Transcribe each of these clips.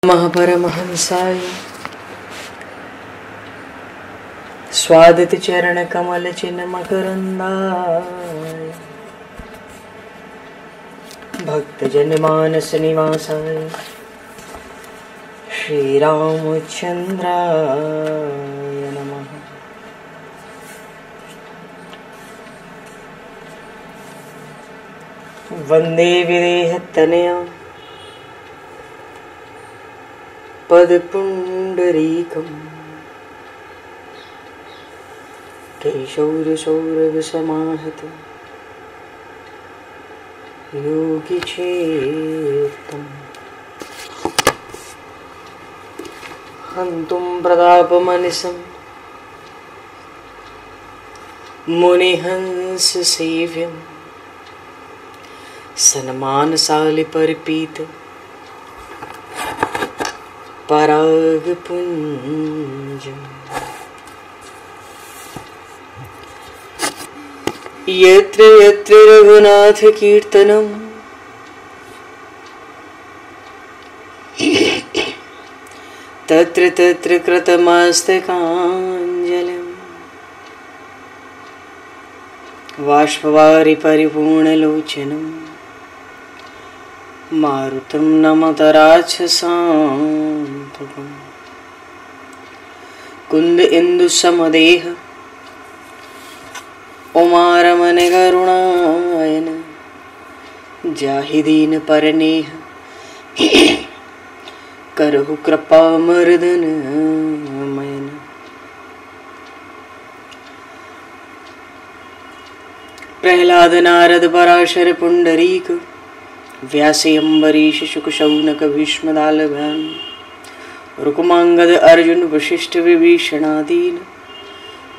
महापरमहंसाय स्वादित चरण कमल चिन्ह मकरंदाय भक्त जन मानस निवासाय श्री रामचंद्राय नमः। वंदे विदेहतनया पदपुंडरीकम् केशौरसौरभसमाहत योगिचेतम् हन्तुं प्रतापमनिशं मुनिहंससेव्यं सन्मानशालिपरिपीत परागपुञ्जम् यत्र यत्र रघुनाथ कीर्तनं तत्र तत्र कृतमस्तकाञ्जलिं बाष्पवारि परिपूर्णलोचनं मारुतं नमत राक्षसान्तकम् कुन्द इंदुसमदेह उमारमण करुणायन जाहिदीन परनेह करहु कृपा मर्दन मयन। प्रहलाद नारद पराशर पुंडरीक व्यासे अम्बरीश शुक शौनक भीष्मदालभ्याम रुक्मांगद अर्जुन वशिष्ठ विभीषणादीन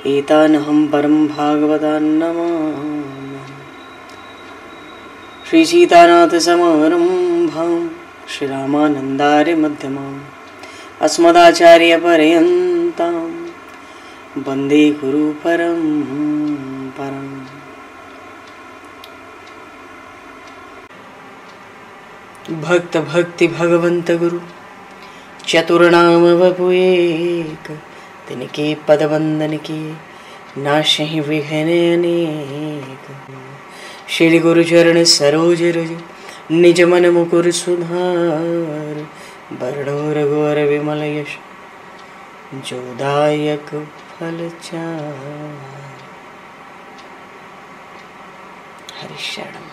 एतानहं परम भागवतान् नमामि। श्री सीतानाथ समारंभां श्री रामानन्दार्य मध्यमाम् अस्मदाचार्य पर्यन्तां वन्दे गुरु परम्पराम्। भक्त भक्ति भगवंत गुरु चतुर्नाम वपुएक तिनके पद वंदन किए नाशहि विघ्न अनेक। श्री गुरु चरण सरोज रज निज मन मुकुर सुधार वरणो रघुवर विमल यश जोदायक फल चार। हरिशरण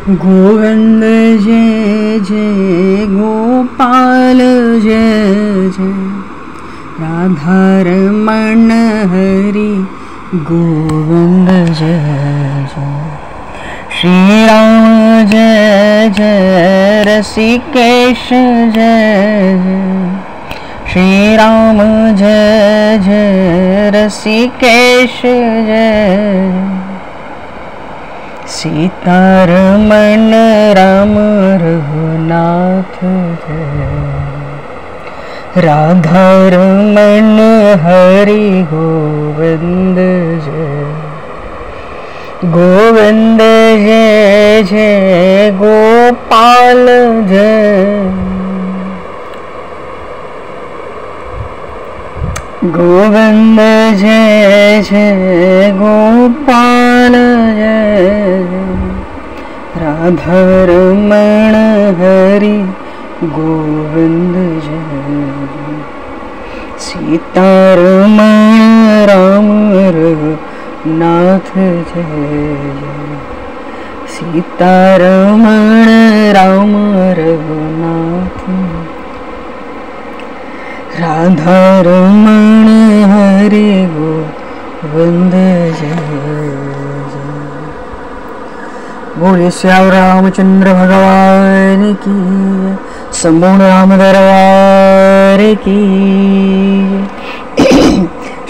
गोविंद जय जय गोपाल जय जय राधारमण हरि गोविंद जय जय। श्री राम जय जय रसिकेश जय जय। श्री राम जय जय रसिकेश जय। सीतारमण राम रघुनाथ जय। राधारमण हरि गोविंद जय। गोविंद जय जय गोपाल जय। गोविंद जय जय गोपाल जय। राधारमण हरि गोविंद जय। सीतारमण राम रघुनाथ जय। सीतारमण राम रघुनाथ। राधारमण हरि गोविंद जय जय। बोले श्याम रामचंद्र भगवान की संपूर्ण राम दरबार की।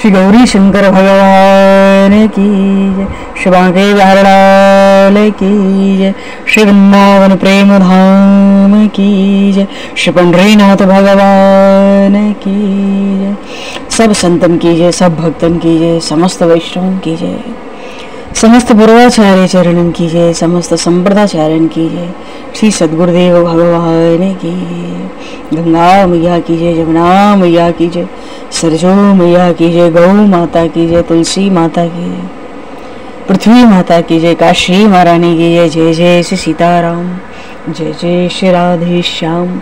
श्री गौरी शंकर भगवान की जय। शिवांके बिहारलाल की जय। श्री वृंदावन प्रेम धाम की जय। श्री पंढरीनाथ भगवान की जय। सब संतन की जय, सब भक्तन की जय, समस्त वैष्णव की जय। समस्त पूर्वाचार्य चरणन की जय, समस्त संप्रदाचार्यन की जय, श्री सद्गुरुदेव भगवान की जय। गंगा मैया की जय, जमुना मैया की जय, सरजू मैया की जय, गौ माता की जय, तुलसी माता की जय, पृथ्वी माता की जय, काशी महारानी की जय। जय जय श्री सीताराम, जय जय श्री राधे श्याम,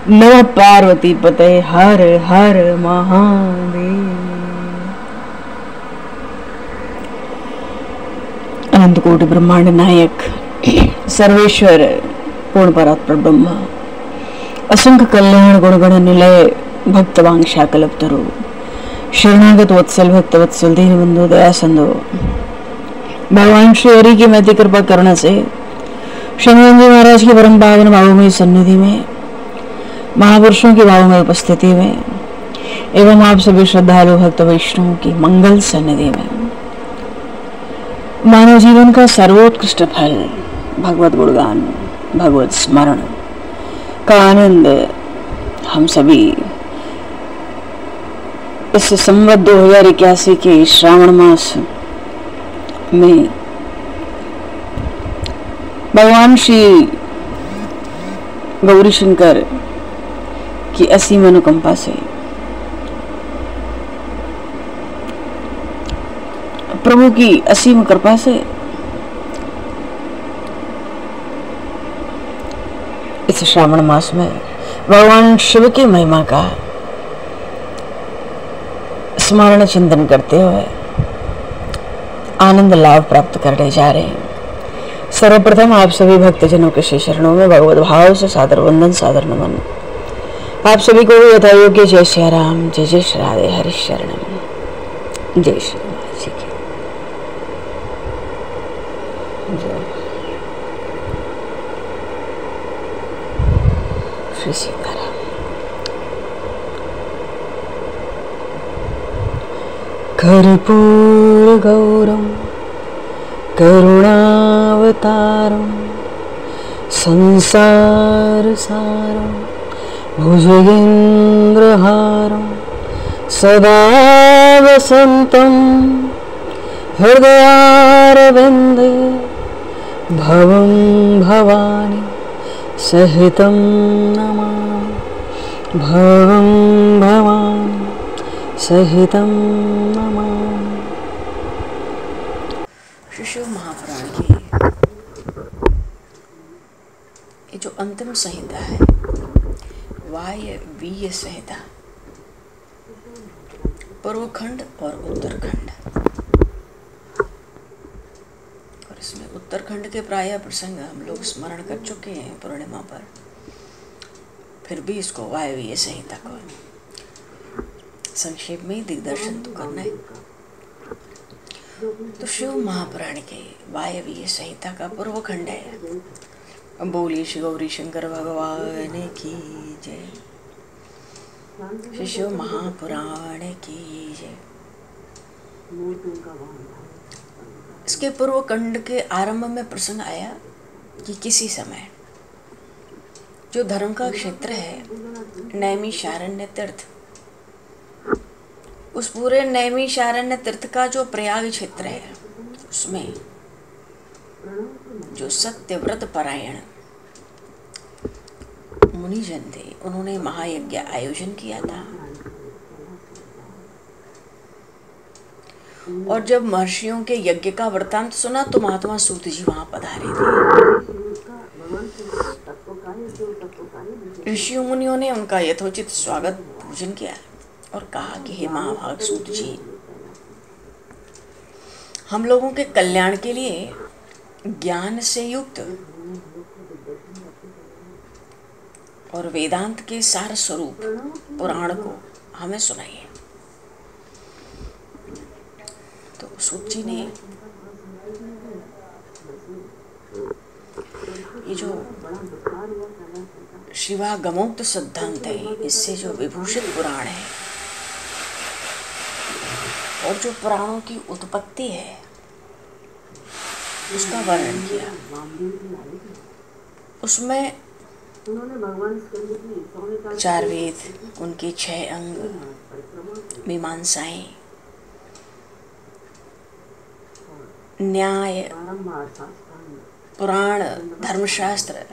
नमः पार्वती पते, हर हर महादेव। अनंत कोटि ब्रह्मांड नायक सर्वेश्वर पूर्ण परात्पर ब्रह्म, असंख्य कल्याण गुणगण निलय, भक्त वांछा कल्पतरु, शरणागत वत्सल भक्त वत्सल दीन बंधु दया सिंधु, भगवान श्री हरि की महती कृपा करने से शंकरन जी महाराज की परम पावन भावमयी सन्निधि में, महापुरुषों की भावमयी उपस्थिति में एवं आप सभी श्रद्धालु भक्त वैष्णवों की मंगल सन्निधि में मानव जीवन का सर्वोत्कृष्ट फल भगवत गुणगान, भगवत स्मरण का आनंद हम सभी इस संवत 2081 के श्रावण मास में भगवान श्री गौरी शंकर की असीम अनुकंपा से, प्रभु की असीम कृपा से इस श्रावण मास में भगवान शिव की महिमा का स्मरण चिंतन करते हुए आनंद लाभ प्राप्त करने जा रहे हैं। सर्वप्रथम आप सभी भक्तजनों के श्री चरणों में भगवत भाव से सादर वंदन, सादर नमन। आप सभी को भी यथा योग्य जय श्री राम, जय जय श्री राधे हरि शरणम, जय श्री राम जी की जय, श्री सीताराम। कर्पूर गौरम करुणावतारम संसार सारम भुजगेन्द्रहारम सदा वसंतम हृदयारविंदे भवं भवानी सहितं नमामि, भवं भवानी सहितं नमामि। शिव महापुराण की ये जो अंतिम संहिता है, वायवीय संहिता, पूर्वखंड और उत्तरखंड, और इसमें उत्तरखंड के प्रायः प्रसंग हम लोग स्मरण कर चुके हैं पूर्णिमा पर, फिर भी इसको वायवीय संहिता को संक्षेप में दिग्दर्शन तो करना है। तो शिव महापुराण के वायवीय संहिता का पूर्वखंड है। बोलिए श्री गौरी शंकर भगवान की जय, श्री शिव महापुराण की जय। इसके पूर्वखंड के आरंभ में प्रसंग आया कि किसी समय जो धर्म का क्षेत्र है नैमिषारण्य तीर्थ, उस पूरे नैमिषारण्य तीर्थ का जो प्रयाग क्षेत्र है उसमें जो सत्यव्रत परायण मुनिजन थे, उन्होंने महायज्ञ आयोजन किया था। और जब महर्षियों के यज्ञ का वृतांत सुना तो महात्मा सूत जी वहां पधारे थे। ऋषियों मुनियों ने उनका यथोचित स्वागत पूजन किया और कहा कि हे महाभाग सूत जी, हम लोगों के कल्याण के लिए ज्ञान से युक्त और वेदांत के सार स्वरूप पुराण को हमें सुनाइए। तो सूत जी ने ये जो शिवागमोक्त सिद्धांत है, इससे जो विभूषित पुराण है और जो पुराणों की उत्पत्ति है उसका वर्णन किया। उसमें 4 वेद, उनके 6 अंग, मीमांसाएं न्याय, पुराण, धर्मशास्त्र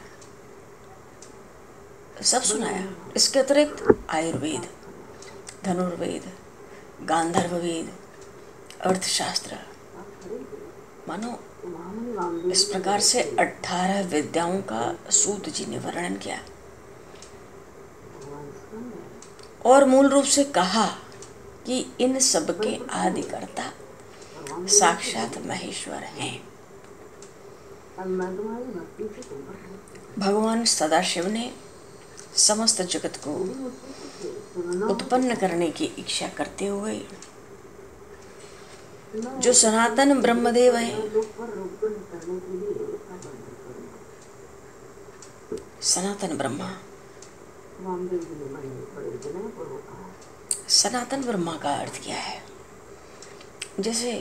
सब सुनाया। इसके अतिरिक्त आयुर्वेद, धनुर्वेद, गांधर्व वेद, अर्थशास्त्र, मानो इस प्रकार से 18 विद्याओं का सूत जी ने वर्णन किया और मूल रूप से कहा कि इन सब के आदिकर्ता साक्षात महेश्वर हैं। भगवान सदाशिव ने समस्त जगत को उत्पन्न करने की इच्छा करते हुए जो सनातन ब्रह्मदेव हैं, सनातन ब्रह्मा, सनातन ब्रह्मा का अर्थ क्या है? जैसे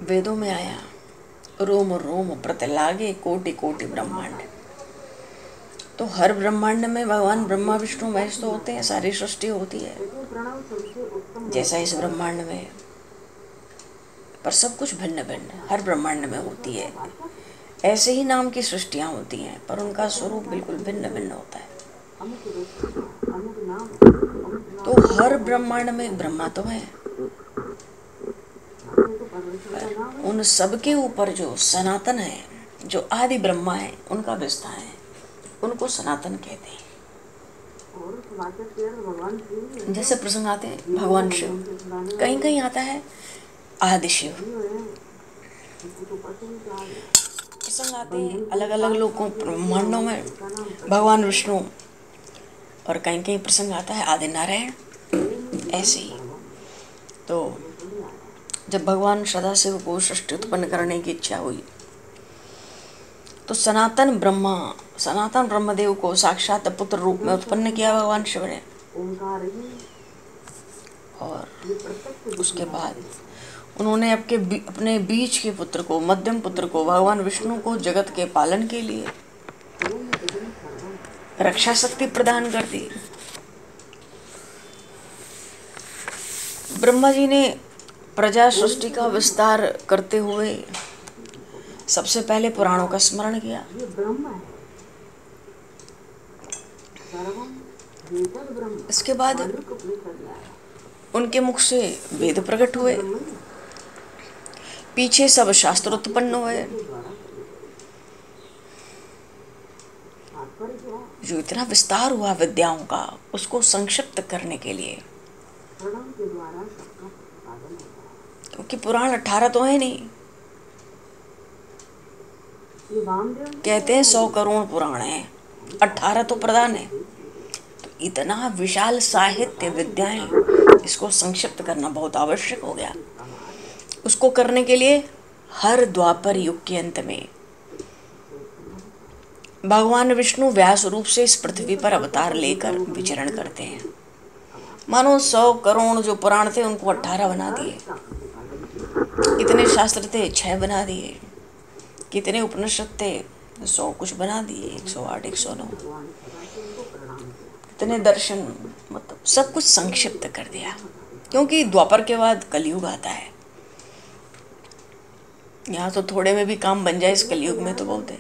वेदों में आया, रोम रोम प्रत लागे कोटि कोटि ब्रह्मांड। तो हर ब्रह्मांड में भगवान ब्रह्मा विष्णु महेश तो होते हैं, सारी सृष्टि होती है जैसा इस ब्रह्मांड में, पर सब कुछ भिन्न भिन्न हर ब्रह्मांड में होती है। ऐसे ही नाम की सृष्टियां होती हैं पर उनका स्वरूप बिल्कुल भिन्न भिन्न होता है। तो हर ब्रह्मांड में ब्रह्मा तो है, उन सब के ऊपर जो सनातन है, जो आदि ब्रह्मा है, उनका विस्तार है, उनको सनातन कहते हैं। जैसे प्रसंग आते हैं भगवान शिव, कहीं कहीं आता है आदि शिव, प्रसंग आते हैं अलग अलग लोगों ब्रह्मांडों में भगवान विष्णु, और कहीं कहीं प्रसंग आता है आदि नारायण। ऐसे ही तो जब भगवान सदाशिव को सृष्टि उत्पन्न करने की इच्छा हुई तो सनातन ब्रह्मदेव को साक्षात पुत्र रूप में उत्पन्न किया भगवान शिव ने। और उसके बाद उन्होंने अपने बीच के पुत्र को, मध्यम पुत्र को, भगवान विष्णु को जगत के पालन के लिए रक्षा शक्ति प्रदान कर दी। ब्रह्मा जी ने प्रजा सृष्टि का विस्तार करते हुए सबसे पहले पुराणों का स्मरण किया। इसके बाद उनके मुख से वेद प्रकट हुए, पीछे सब शास्त्र उत्पन्न हुए। जो इतना विस्तार हुआ विद्याओं का, उसको संक्षिप्त करने के लिए, क्योंकि पुराण 18 तो है नहीं, कहते हैं 100 करोड़ पुराण है, 18 तो प्रधान है। तो इतना विशाल साहित्य विद्याएं, इसको संक्षिप्त करना बहुत आवश्यक हो गया। उसको करने के लिए हर द्वापर युग के अंत में भगवान विष्णु व्यास रूप से इस पृथ्वी पर अवतार लेकर विचरण करते हैं। मानो 100 करोड़ जो पुराण थे उनको 18 बना दिए, कितने शास्त्र थे 6 बना दिए, कितने उपनिषद थे 100 कुछ बना दिए, 108 109, कितने दर्शन, मतलब सब कुछ संक्षिप्त कर दिया। क्योंकि द्वापर के बाद कलयुग आता है, यहाँ तो थोड़े में भी काम बन जाए, इस कलयुग में तो बहुत है।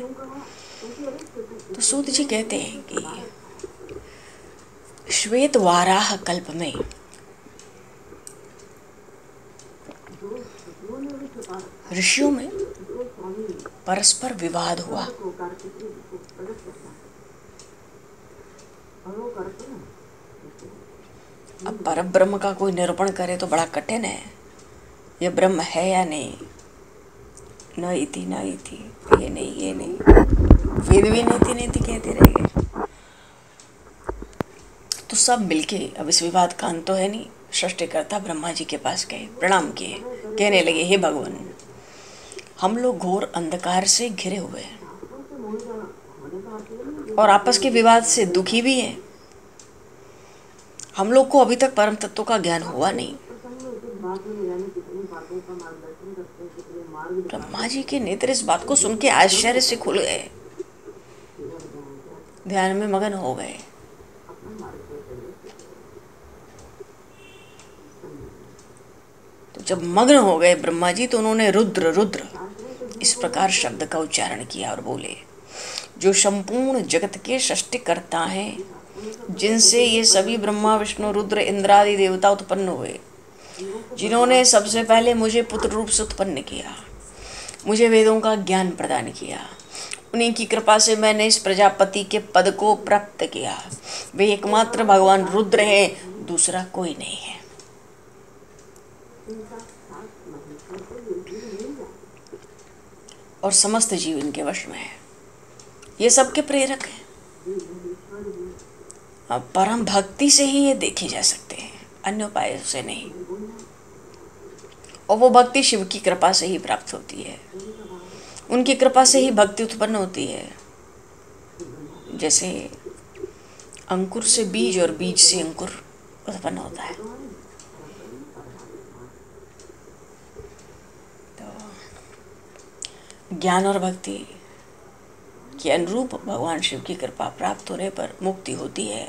तो सूत जी कहते हैं कि श्वेत वाराह कल्प में ऋषियों में परस्पर विवाद हुआ। अब परब्रह्म का कोई निरूपण करे तो बड़ा कठिन है, यह ब्रह्म है या नहीं, न इति न इति, ये नहीं, वेद भी नहीं थी कहते रह गए। तो सब मिलके अब इस विवाद का अंत तो है नहीं, सृष्टिकर्ता ब्रह्मा जी के पास गए, प्रणाम किए, कहने लगे हे भगवान, हम लोग घोर अंधकार से घिरे हुए हैं और आपस के विवाद से दुखी भी हैं। हम लोग को अभी तक परम तत्व का ज्ञान हुआ नहीं। ब्रह्मा जी के नेत्र इस बात को सुन के आश्चर्य से खुल गए, ध्यान में मगन हो गए। तो जब मग्न हो गए ब्रह्मा जी तो उन्होंने रुद्र रुद्र इस प्रकार शब्द का उच्चारण किया और बोले, जो संपूर्ण जगत के सृष्टिकर्ता हैं, जिनसे ये सभी ब्रह्मा विष्णु रुद्र इंद्रादि देवता उत्पन्न हुए, जिन्होंने सबसे पहले मुझे पुत्र रूप से उत्पन्न किया, मुझे वेदों का ज्ञान प्रदान किया, उन्हीं की कृपा से मैंने इस प्रजापति के पद को प्राप्त किया। वे एकमात्र भगवान रुद्र हैं, दूसरा कोई नहीं है। और समस्त जीव इनके वश में है। ये सबके प्रेरक हैं। अब परम भक्ति से ही ये देखे जा सकते हैं, अन्य उपाय से नहीं। और वो भक्ति शिव की कृपा से ही प्राप्त होती है। उनकी कृपा से ही भक्ति उत्पन्न होती है। जैसे अंकुर से बीज और बीज से अंकुर उत्पन्न होता है। तो ज्ञान और भक्ति के अनुरूप भगवान शिव की कृपा प्राप्त होने पर मुक्ति होती है।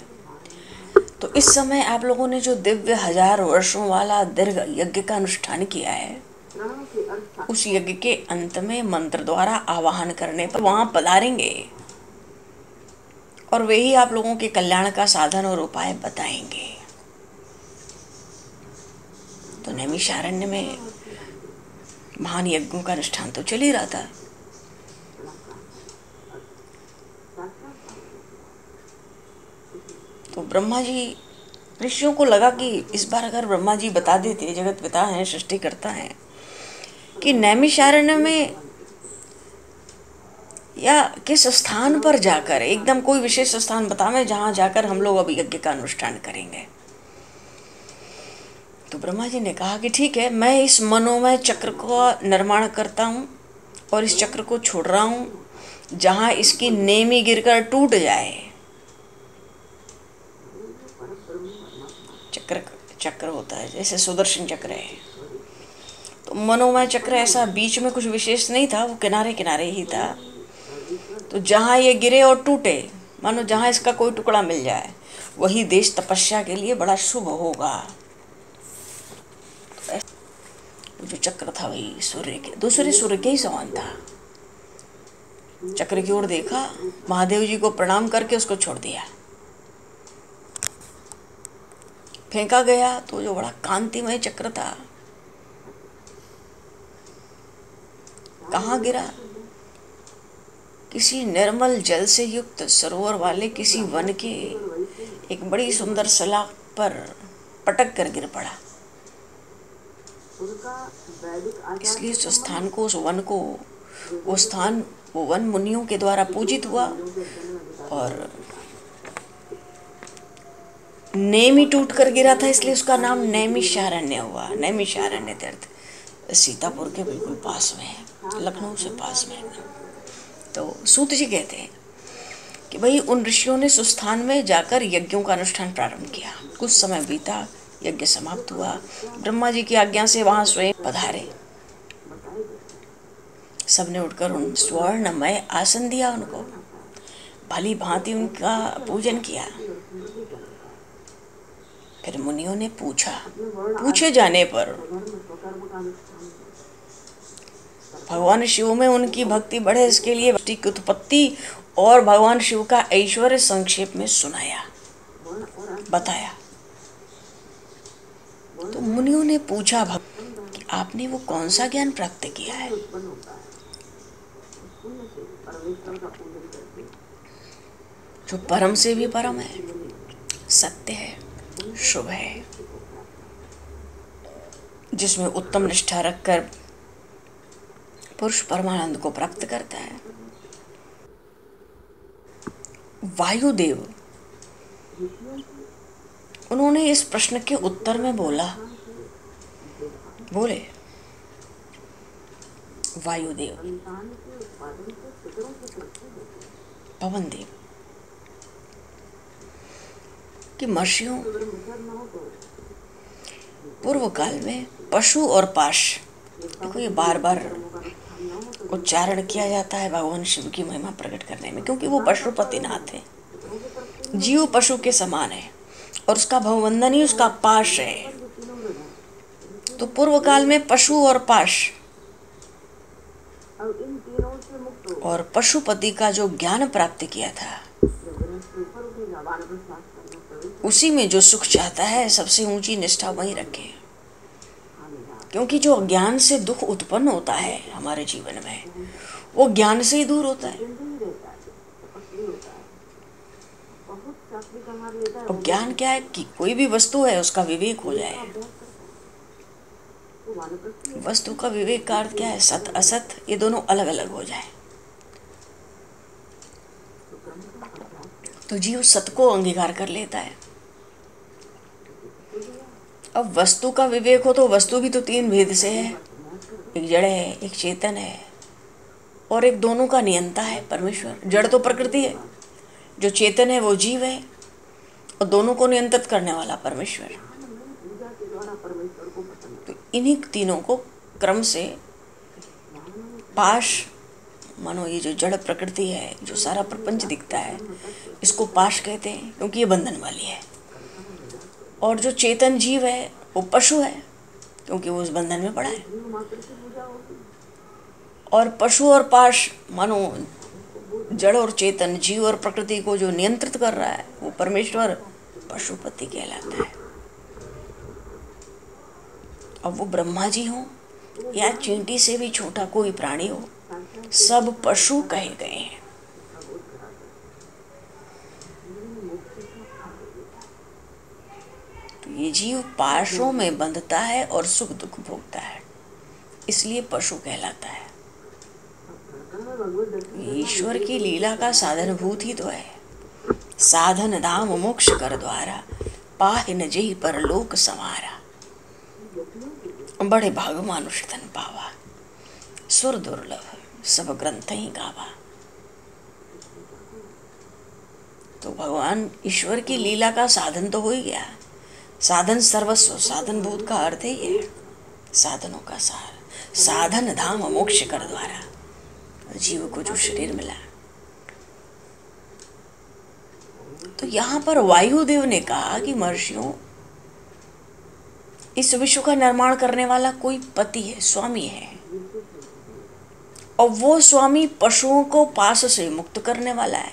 तो इस समय आप लोगों ने जो दिव्य 1000 वर्षों वाला दीर्घ यज्ञ का अनुष्ठान किया है, उस यज्ञ के अंत में मंत्र द्वारा आवाहन करने पर वहां पधारेंगे और वे ही आप लोगों के कल्याण का साधन और उपाय बताएंगे। तो नैमिषारण्य में महान यज्ञों का अनुष्ठान तो चल ही रहा था। तो ब्रह्मा जी, ऋषियों को लगा कि इस बार अगर ब्रह्मा जी बता देते, जगत पिता हैं, सृष्टि करता है, कि नैमिषारण्य में या किस स्थान पर जाकर, एकदम कोई विशेष स्थान बतावें जहां जाकर हम लोग अब यज्ञ का अनुष्ठान करेंगे। तो ब्रह्मा जी ने कहा कि ठीक है, मैं इस मनोमय चक्र को निर्माण करता हूँ और इस चक्र को छोड़ रहा हूँ, जहां इसकी नेमी गिरकर टूट जाए। चक्र होता है जैसे सुदर्शन चक्र है, तो मनोमय चक्र ऐसा बीच में कुछ विशेष नहीं था, वो किनारे किनारे ही था। तो जहां ये गिरे और टूटे, मानो जहां इसका कोई टुकड़ा मिल जाए, वही देश तपस्या के लिए बड़ा शुभ होगा। तो जो चक्र था वही सूर्य के, दूसरे सूर्य के ही समान था। चक्र की ओर देखा, महादेव जी को प्रणाम करके उसको छोड़ दिया, फेंका गया। तो जो बड़ा कांतिमय चक्र था, कहाँ गिरा? किसी निर्मल जल से युक्त सरोवर वाले किसी वन के एक बड़ी सुंदर सलाख पर पटक कर गिर पड़ा। इसलिए उस स्थान को, उस वन को, वो स्थान, वो वन मुनियों के द्वारा पूजित हुआ और नेमी टूट कर गिरा था, इसलिए उसका नाम नैमिषारण्य हुआ। नैमिषारण्य तीर्थ सीतापुर के बिल्कुल पास में है, लखनऊ से पास में है। तो सूत जी कहते हैं कि भाई उन ऋषियों ने उस स्थान में जाकर यज्ञों का अनुष्ठान प्रारंभ किया। कुछ समय बीता, यज्ञ समाप्त हुआ। ब्रह्मा जी की आज्ञा से वहां स्वयं पधारे। सबने उठकर उन स्वर्णमय आसन दिया, उनको भली भांति उनका पूजन किया। फिर मुनियों ने पूछा। पूछे जाने पर भगवान शिव में उनकी भक्ति बढ़े, इसके लिए सृष्टि की उत्पत्ति और भगवान शिव का ऐश्वर्य संक्षेप में सुनाया, बताया। तो मुनियों ने पूछा कि आपने वो कौन सा ज्ञान प्राप्त किया है? जो परम से भी परम है, सत्य है, शुभ है, जिसमें उत्तम निष्ठा रखकर पुरुष परमानंद को प्राप्त करता है। वायुदेव, उन्होंने इस प्रश्न के उत्तर में बोले वायुदेव, पवन देव, कि महर्षियों, पूर्व काल में पशु और पाश, देखो ये बार बार उच्चारण किया जाता है भगवान शिव की महिमा प्रकट करने में, क्योंकि वो पशुपतिनाथ है, जीव पशु के समान है और उसका भवबंधन ही उसका पाश है। तो पूर्व काल में पशु और पाश और पशुपति का जो ज्ञान प्राप्त किया था, उसी में जो सुख चाहता है सबसे ऊंची निष्ठा वही रखे। क्योंकि जो ज्ञान से दुख उत्पन्न होता है हमारे जीवन में, वो ज्ञान से ही दूर होता है। और ज्ञान क्या है कि कोई भी वस्तु है उसका विवेक हो जाए। वस्तु का विवेक का अर्थ क्या है? सत असत ये दोनों अलग अलग हो जाए। तो जीव सत को अंगीकार कर लेता है। अब वस्तु का विवेक हो तो वस्तु भी तो तीन भेद से है, एक जड़ है, एक चेतन है, और एक दोनों का नियंता है परमेश्वर। जड़ तो प्रकृति है, जो चेतन है वो जीव है, और दोनों को नियंत्रित करने वाला परमेश्वर। तो इन्हीं तीनों को क्रम से पाश, मानो ये जो जड़ प्रकृति है, जो सारा प्रपंच दिखता है, इसको पाश कहते हैं क्योंकि ये बंधन वाली है। और जो चेतन जीव है वो पशु है क्योंकि वो उस बंधन में पड़ा है। और पशु और पाश मानो जड़ और चेतन, जीव और प्रकृति को जो नियंत्रित कर रहा है वो परमेश्वर पशुपति कहलाता है। अब वो ब्रह्मा जी हो या चींटी से भी छोटा कोई प्राणी हो, सब पशु कहे गए हैं। तो ये जीव पाशों में बंधता है और सुख दुख भोगता है, इसलिए पशु कहलाता है। ईश्वर की लीला का साधनभूत ही तो है। साधन धाम मोक्ष कर द्वारा, पाहि न जेहि परलोक संवारा। बड़े भाग मानुष तन पावा, सुर दुर्लभ सब ग्रंथ ही गावा। तो भगवान ईश्वर की लीला का साधन तो हो ही गया। साधन सर्वस्व, साधन भूत का अर्थ ही है साधनों का सार। साधन धाम मोक्ष कर द्वारा, जीव को जो शरीर मिला। तो यहाँ पर वायुदेव ने कहा कि महर्षियों, इस विश्व का निर्माण करने वाला कोई पति है, स्वामी है, और वो स्वामी पशुओं को पास से मुक्त करने वाला है,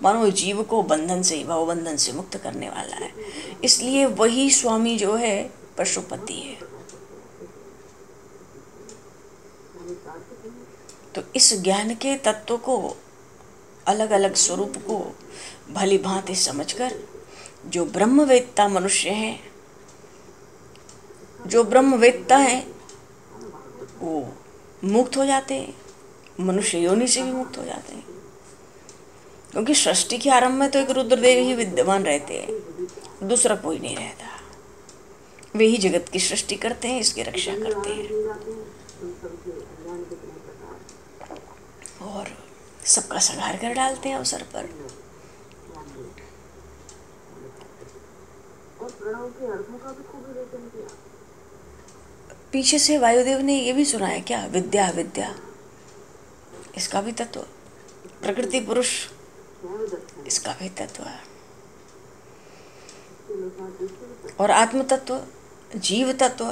मानो जीव को बंधन से, भवबंधन से मुक्त करने वाला है। इसलिए वही स्वामी जो है पशुपति है। तो इस ज्ञान के तत्व को, अलग अलग स्वरूप को भली भांति समझकर जो ब्रह्मवेत्ता मनुष्य हैं, जो ब्रह्मवेत्ता हैं, वो मुक्त हो जाते हैं, मनुष्य योनि से भी मुक्त हो जाते हैं। क्योंकि सृष्टि के आरंभ में तो एक रुद्रदेव ही विद्यमान रहते हैं, दूसरा कोई नहीं रहता। वे ही जगत की सृष्टि करते हैं, इसकी रक्षा करते हैं और सबका संहार कर डालते हैं अवसर पर। पीछे से वायुदेव ने ये भी सुनाया क्या, विद्या विद्या, इसका भी तत्व, प्रकृति पुरुष, इसका भी तत्व है, और आत्म तत्व, जीव तत्व,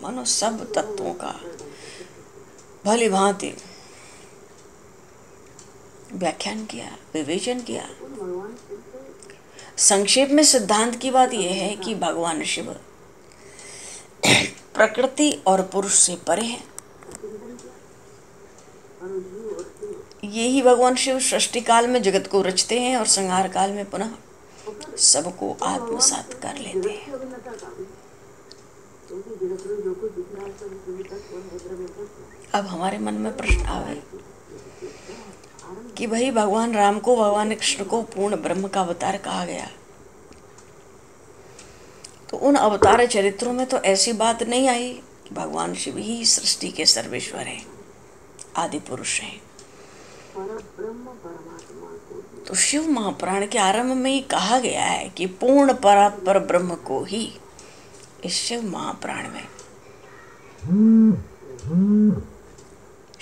मानो सब तत्वों का भली भांति व्याख्यान किया, विवेचन किया। संक्षेप में सिद्धांत की बात यह है कि भगवान शिव प्रकृति और पुरुष से परे हैं। यही भगवान शिव सृष्टि काल में जगत को रचते हैं और संहार काल में पुनः सबको आत्मसात कर लेते हैं। अब हमारे मन में प्रश्न आवे कि भाई भगवान राम को, भगवान कृष्ण को पूर्ण ब्रह्म का अवतार कहा गया, तो उन अवतार चरित्रों में तो ऐसी बात नहीं आई कि भगवान शिव ही सृष्टि के सर्वेश्वर हैं, आदि पुरुष हैं। तो शिव महापुराण के आरंभ में ही कहा गया है कि पूर्ण परात्पर ब्रह्म को ही इस शिव महापुराण में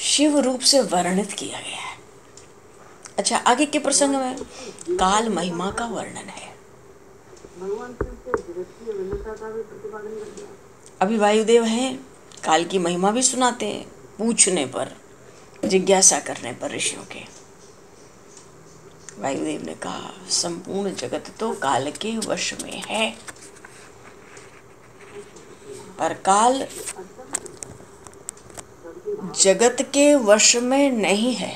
शिव रूप से वर्णित किया गया है। अच्छा, आगे के प्रसंग में काल महिमा का वर्णन है। अभी वायुदेव हैं, काल की महिमा भी सुनाते हैं, पूछने पर, जिज्ञासा करने पर ऋषियों के। वायुदेव ने कहा संपूर्ण जगत तो काल के वश में है, पर काल जगत के वश में नहीं है।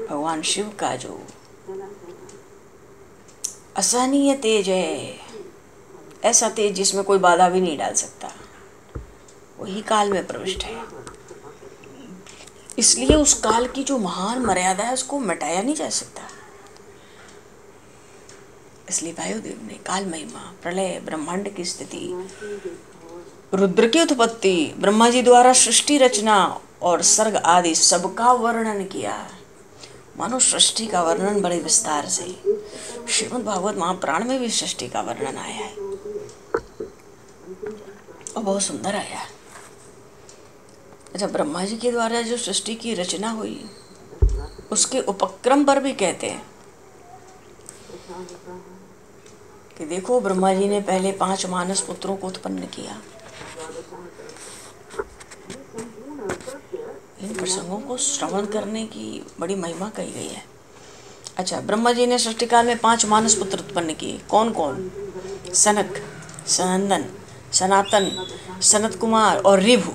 भगवान शिव का जो असहनीय तेज है, ऐसा तेज जिसमें कोई बाधा भी नहीं डाल सकता, वही काल में प्रविष्ट है। इसलिए उस काल की जो महान मर्यादा है उसको मिटाया नहीं जा सकता। इसलिए वायुदेव ने काल महिमा, प्रलय, ब्रह्मांड की स्थिति, रुद्र की उत्पत्ति, ब्रह्मा जी द्वारा सृष्टि रचना और सर्ग आदि सबका वर्णन किया। मानो सृष्टि का वर्णन बड़े विस्तार से श्रीमद् भागवत महापुराण में भी सृष्टि का वर्णन आया है और बहुत सुंदर आया है। अच्छा, ब्रह्मा जी के द्वारा जो सृष्टि की रचना हुई उसके उपक्रम पर भी कहते हैं कि देखो ब्रह्मा जी ने पहले 5 मानस पुत्रों को उत्पन्न किया। इन प्रसंगों को श्रवण करने की बड़ी महिमा कही गई है। अच्छा, ब्रह्मा जी ने सृष्टि काल में 5 मानस पुत्र उत्पन्न किए। कौन कौन? सनक, सनंदन, सनातन, सनत कुमार और ऋभु।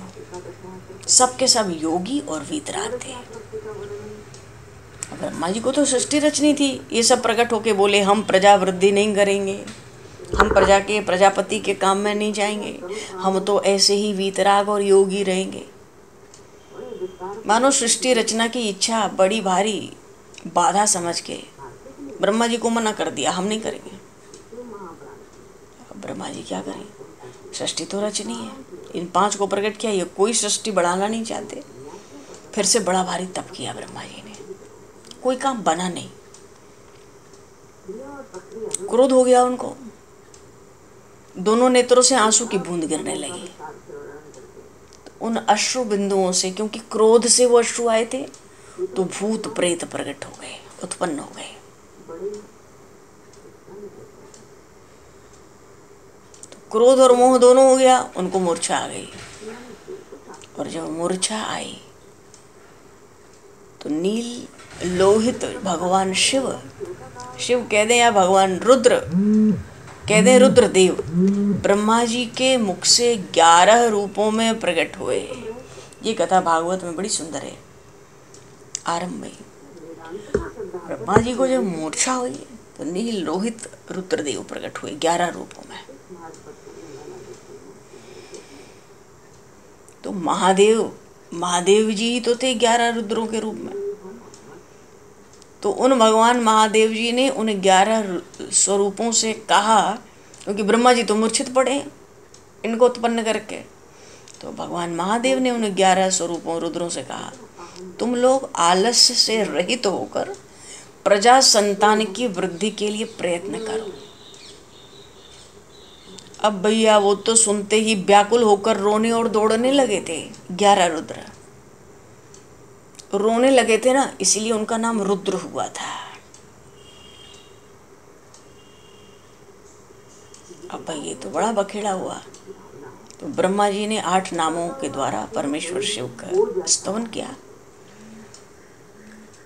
सबके सब योगी और वीतराग थे। ब्रह्मा जी को तो सृष्टि रचनी थी। ये सब प्रकट होके बोले हम प्रजा वृद्धि नहीं करेंगे, हम प्रजा के प्रजापति के काम में नहीं जाएंगे, हम तो ऐसे ही वीतराग और योगी रहेंगे। मानो सृष्टि रचना की इच्छा बड़ी भारी बाधा समझ के ब्रह्मा जी को मना कर दिया, हम नहीं करेंगे। अब ब्रह्मा जी क्या करें, सृष्टि तो रचनी है। इन 5 को प्रकट किया, ये कोई सृष्टि बढ़ाना नहीं चाहते। फिर से बड़ा भारी तप किया ब्रह्मा जी ने, कोई काम बना नहीं। क्रोध हो गया उनको, दोनों नेत्रों से आंसू की बूंद गिरने लगी। उन अश्रु बिंदुओं से, क्योंकि क्रोध से वो अश्रु आए थे, तो भूत प्रेत प्रकट हो गए, उत्पन्न हो गए। तो क्रोध और मोह दोनों हो गया, उनको मूर्छा आ गई। और जब मूर्छा आई तो नील लोहित भगवान शिव, शिव कह दें या भगवान रुद्र कह दें, रुद्रदेव ब्रह्मा जी के मुख से 11 रूपों में प्रकट हुए। ये कथा भागवत में बड़ी सुंदर है। आरंभ में ब्रह्मा जी को जब मूर्छा हुई तो नील लोहित रुद्रदेव प्रकट हुए 11 रूपों में। तो महादेव जी तो थे 11 रुद्रों के रूप में। तो उन भगवान महादेव जी ने उन 11 स्वरूपों से कहा, क्योंकि ब्रह्मा जी तो मूर्छित पड़े इनको उत्पन्न करके। तो भगवान महादेव ने उन 11 स्वरूपों रुद्रों से कहा, तुम लोग आलस्य से रहित होकर प्रजा संतान की वृद्धि के लिए प्रयत्न करो। अब भैया वो तो सुनते ही व्याकुल होकर रोने और दौड़ने लगे थे। 11 रुद्र रोने लगे थे ना, इसीलिए उनका नाम रुद्र हुआ था। अब भाई ये तो बड़ा बखेड़ा हुआ। तो ब्रह्मा जी ने 8 नामों के द्वारा परमेश्वर शिव का स्तवन किया।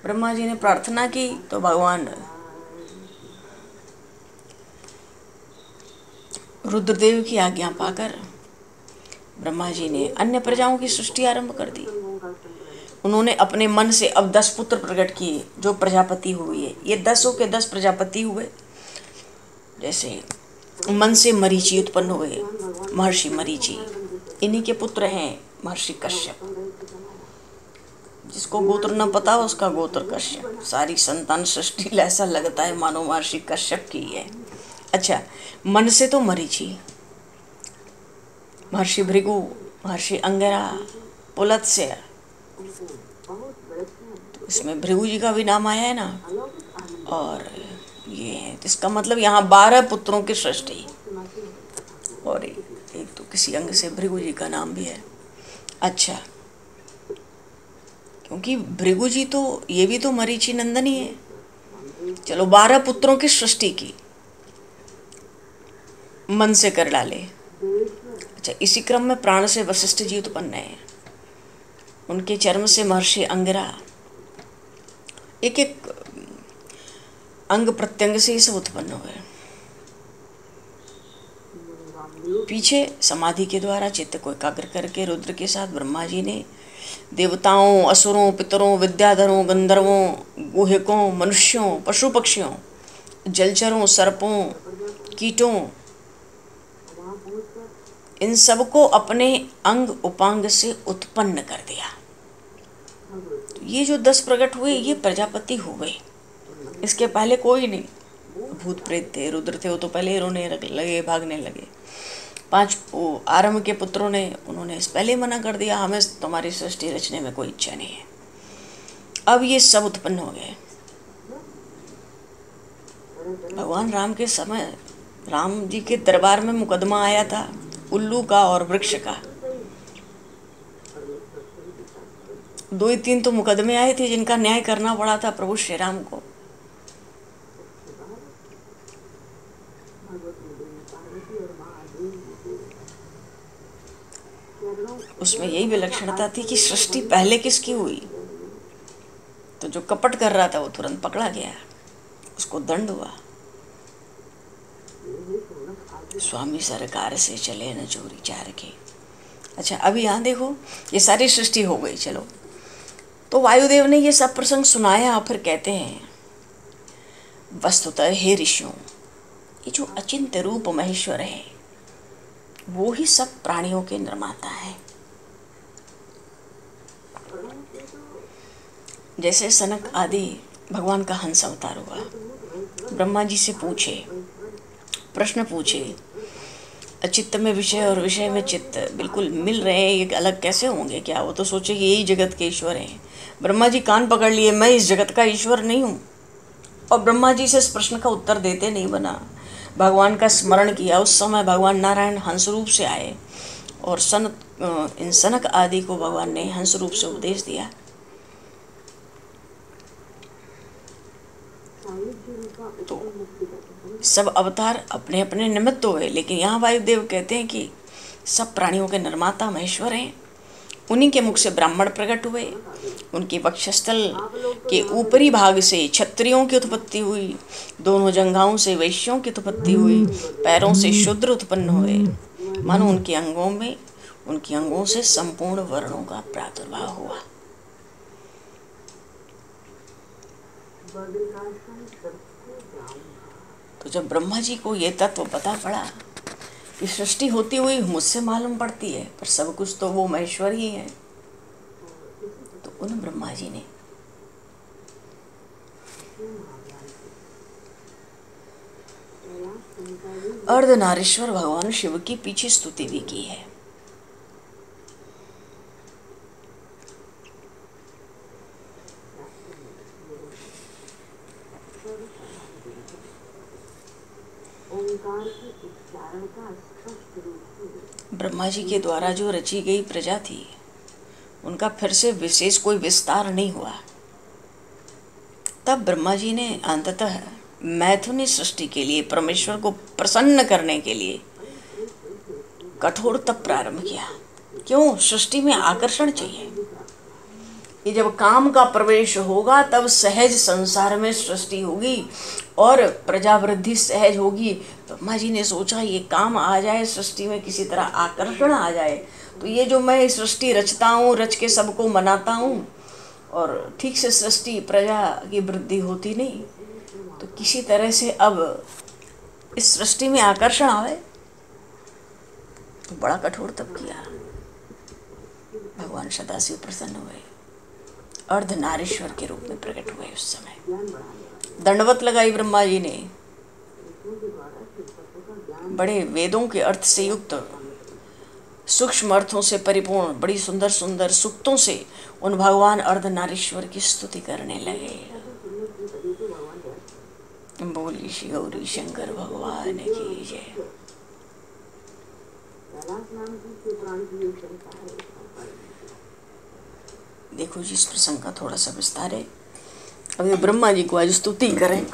ब्रह्मा जी ने प्रार्थना की तो भगवान रुद्रदेव की आज्ञा पाकर ब्रह्मा जी ने अन्य प्रजाओं की सृष्टि आरंभ कर दी। उन्होंने अपने मन से अब 10 पुत्र प्रकट किए जो प्रजापति हुए। ये 10 के 10 प्रजापति हुए। जैसे मन से मरीचि उत्पन्न हुए, महर्षि मरीचि। इन्हीं के पुत्र हैं महर्षि कश्यप। जिसको गोत्र न पता उसका गोत्र कश्यप। सारी संतान सृष्टि ऐसा लगता है मानो महर्षि कश्यप की है। अच्छा, मन से तो मरीचि, महर्षि भृगु, महर्षि अंगिरा, पुलत्स्य। तो इसमें भृगु जी का भी नाम आया है ना। और ये है, इसका मतलब यहाँ 12 पुत्रों की सृष्टि। और एक तो किसी अंग से भृगु जी का नाम भी है। अच्छा, क्योंकि भृगु जी तो ये भी तो मरीचि नंदन ही है। चलो 12 पुत्रों की सृष्टि की, मन से कर डाले। अच्छा, इसी क्रम में प्राण से वशिष्ठ जी उत्पन्न है, उनके चर्म से महर्षि अंगिरा, एक एक अंग प्रत्यंग से ये सब उत्पन्न हुए। पीछे समाधि के द्वारा चित्त को एकाग्र करके रुद्र के साथ ब्रह्मा जी ने देवताओं, असुरों, पितरों, विद्याधरों, गंधर्वों, गुहिकों, मनुष्यों, पशु पक्षियों, जलचरों, सर्पों, कीटों, इन सबको अपने अंग उपांग से उत्पन्न कर दिया। तो ये जो 10 प्रकट हुए ये प्रजापति हुए, इसके पहले कोई नहीं। भूत प्रेत थे, रुद्र थे, वो तो पहले रोने लगे, भागने लगे। 5 आरंभ के पुत्रों ने, उन्होंने पहले मना कर दिया, हमें तुम्हारी सृष्टि रचने में कोई इच्छा नहीं है। अब ये सब उत्पन्न हो गए। भगवान राम के समय राम जी के दरबार में मुकदमा आया था उल्लू का और वृक्ष का। 2-3 तो मुकदमे आए थे जिनका न्याय करना पड़ा था प्रभु श्री राम को। उसमें यही विलक्षणता थी कि सृष्टि पहले किसकी हुई। तो जो कपट कर रहा था वो तुरंत पकड़ा गया, उसको दंड हुआ। स्वामी सरकार से चले न चोरी चार के। अच्छा, अभी यहाँ देखो ये सारी सृष्टि हो गई। चलो, तो वायुदेव ने ये सब प्रसंग सुनाया और फिर कहते हैं, वस्तुतः हे ऋषियों, ये जो अचिंत्य रूप महेश्वर है वो ही सब प्राणियों के निर्माता है। जैसे सनक आदि भगवान का हंस अवतार हुआ, ब्रह्मा जी से पूछे, प्रश्न पूछे, चित्त में विषय और विषय में चित्त बिल्कुल मिल रहे हैं, ये अलग कैसे होंगे क्या? वो तो सोचे कि यही जगत के ईश्वर हैं। ब्रह्मा जी कान पकड़ लिए, मैं इस जगत का ईश्वर नहीं हूँ। और ब्रह्मा जी से इस प्रश्न का उत्तर देते नहीं बना। भगवान का स्मरण किया। उस समय भगवान नारायण हंस रूप से आए और इन सनक आदि को भगवान ने हंस रूप से उपदेश दिया। तो सब अवतार अपने अपने निमित्त हुए, लेकिन यहाँ वायुदेव कहते हैं कि सब प्राणियों के निर्माता महेश्वर हैं। उन्हीं के मुख से ब्राह्मण प्रकट हुए, उनके वक्षस्थल के ऊपरी भाग से क्षत्रियों की उत्पत्ति हुई, दोनों जंघाओं से वैश्यों की उत्पत्ति हुई, पैरों से शूद्र उत्पन्न हुए। मानो उनके अंगों से संपूर्ण वर्णों का प्रादुर्भाव हुआ। तो जब ब्रह्मा जी को ये तत्व पता पड़ा कि सृष्टि होती हुई मुझसे मालूम पड़ती है, पर सब कुछ तो वो महेश्वर ही है, तो उन ब्रह्मा जी ने अर्धनारीश्वर भगवान शिव की पीछे स्तुति भी की है। ब्रह्मा जी के द्वारा जो रची गई प्रजा थी उनका फिर से विशेष कोई विस्तार नहीं हुआ। तब ब्रह्मा जी ने अंततः मैथुनी सृष्टि के लिए, परमेश्वर को प्रसन्न करने के लिए कठोर तप प्रारंभ किया। क्यों? सृष्टि में आकर्षण चाहिए। ये जब काम का प्रवेश होगा तब सहज संसार में सृष्टि होगी और प्रजावृद्धि सहज होगी। ब्रह्मा जी ने सोचा ये काम आ जाए, सृष्टि में किसी तरह आकर्षण आ जाए, तो ये जो मैं सृष्टि रचता हूँ, रच के सबको मनाता हूँ और ठीक से सृष्टि प्रजा की वृद्धि होती नहीं, तो किसी तरह से अब इस सृष्टि में आकर्षण आवे। तो बड़ा कठोर तप किया। भगवान सदाशिव प्रसन्न हुए, अर्धनारीश्वर के रूप में प्रकट हुए। उस समय दंडवत लगाई ब्रह्मा जी ने। बड़े वेदों के अर्थ से युक्त, सूक्ष्म अर्थों से परिपूर्ण, बड़ी सुंदर सुंदर सूक्तों से उन भगवान अर्धनारीश्वर की स्तुति करने लगे। बोली श्री गौरी शंकर भगवान की जय। देखो जी, इस प्रसंग का थोड़ा सा विस्तार है। अब ये ब्रह्मा जी को आज स्तुति करें,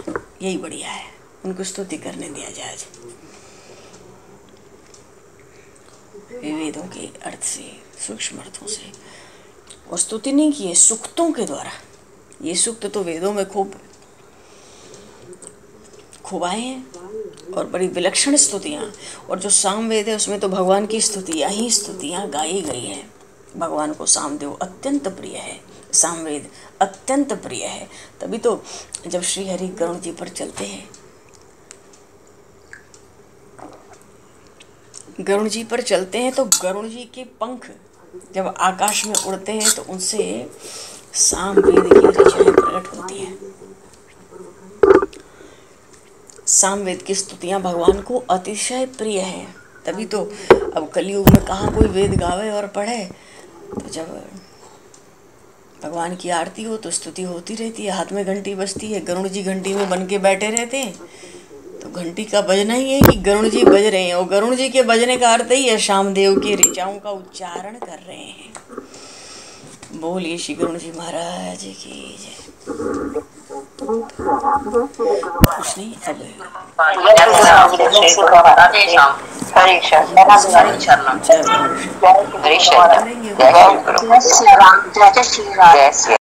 यही बढ़िया है, उनको स्तुति करने दिया जाए आज वेदों के अर्थ से, सूक्ष्म अर्थों से। और स्तुति नहीं की है सूक्तों के द्वारा। ये सूक्त तो वेदों में खूब आए हैं और बड़ी विलक्षण स्तुतियाँ। और जो सामवेद है उसमें तो भगवान की स्तुतियाँ गाई गई हैं। भगवान को सामदेव अत्यंत प्रिय है, सामवेद अत्यंत प्रिय है। तभी तो जब श्री हरि गरुड़ जी पर चलते हैं, गरुड़ जी पर चलते हैं तो गरुड़ जी के पंख जब आकाश में उड़ते हैं तो उनसे सामवेद की रचनाएं प्रकट होती हैं। सामवेद की स्तुतियां भगवान को अतिशय प्रिय है। तभी तो अब कलयुग में कहाँ कोई वेद गावे और पढ़े। तो जब भगवान की आरती हो तो स्तुति होती रहती है, हाथ में घंटी बजती है, गरुड़ जी घंटी में बन के बैठे रहते हैं। तो घंटी का बजना ही है कि गरुड़ जी बज रहे हैं, और गरुड़ जी के बजने का अर्थ ही है शामदेव के ऋचाओं का उच्चारण कर रहे हैं। बोलिए श्री गरुड़ जी महाराज की जय। कुछ नहीं, अब